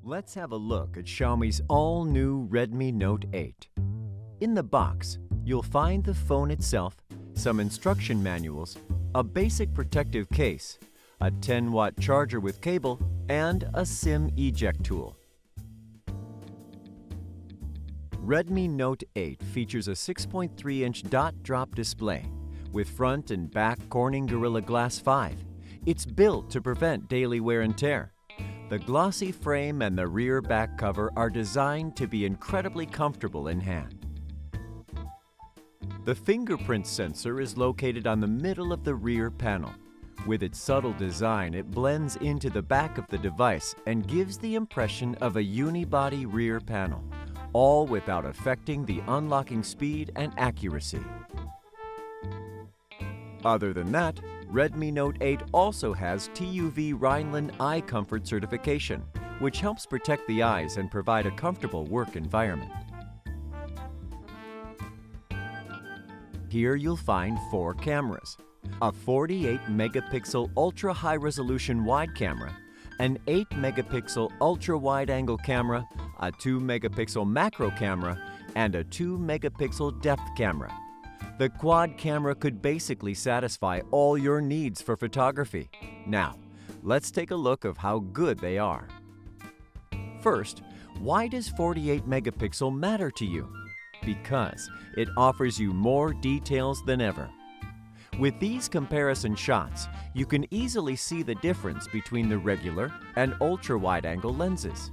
Let's have a look at Xiaomi's all-new Redmi Note 8. In the box, you'll find the phone itself, some instruction manuals, a basic protective case, a 10-watt charger with cable, and a SIM eject tool. Redmi Note 8 features a 6.3-inch dot-drop display with front and back Corning Gorilla Glass 5. It's built to prevent daily wear and tear. The glossy frame and the rear back cover are designed to be incredibly comfortable in hand. The fingerprint sensor is located on the middle of the rear panel. With its subtle design, it blends into the back of the device and gives the impression of a unibody rear panel, all without affecting the unlocking speed and accuracy. Other than that, Redmi Note 8 also has TUV Rhineland Eye Comfort certification, which helps protect the eyes and provide a comfortable work environment. Here you'll find 4 cameras: a 48-megapixel ultra-high-resolution wide camera, an 8-megapixel ultra-wide-angle camera, a 2-megapixel macro camera, and a 2-megapixel depth camera. The quad camera could basically satisfy all your needs for photography. Now, let's take a look at how good they are. First, why does 48 megapixel matter to you? Because it offers you more details than ever. With these comparison shots, you can easily see the difference between the regular and ultra-wide-angle lenses.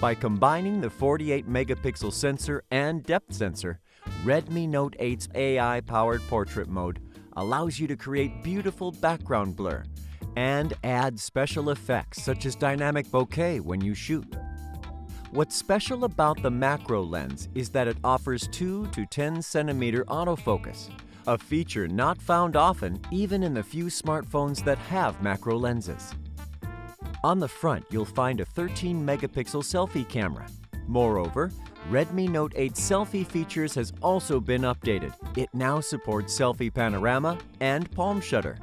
By combining the 48 megapixel sensor and depth sensor, Redmi Note 8's AI-powered portrait mode allows you to create beautiful background blur and add special effects such as dynamic bokeh when you shoot. What's special about the macro lens is that it offers 2 to 10 centimeter autofocus, a feature not found often even in the few smartphones that have macro lenses. On the front, you'll find a 13-megapixel selfie camera. Moreover, Redmi Note 8 selfie features has also been updated. It now supports selfie panorama and palm shutter.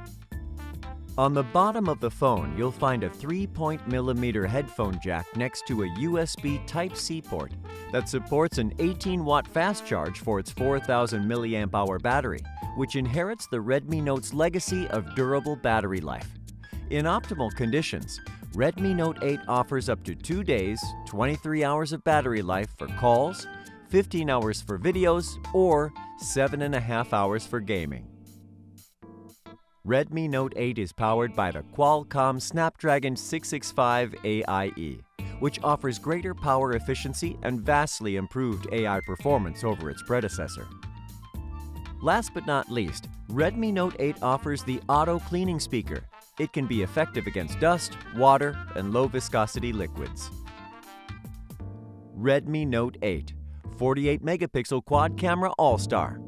On the bottom of the phone, you'll find a 3.mm headphone jack next to a USB Type-C port that supports an 18-watt fast charge for its 4,000 mAh battery, which inherits the Redmi Note's legacy of durable battery life. In optimal conditions, Redmi Note 8 offers up to 2 days, 23 hours of battery life for calls, 15 hours for videos, or 7.5 hours for gaming. Redmi Note 8 is powered by the Qualcomm Snapdragon 665 AIE, which offers greater power efficiency and vastly improved AI performance over its predecessor. Last but not least, Redmi Note 8 offers the auto cleaning speaker. It can be effective against dust, water, and low-viscosity liquids. Redmi Note 8, 48-megapixel quad camera all-star.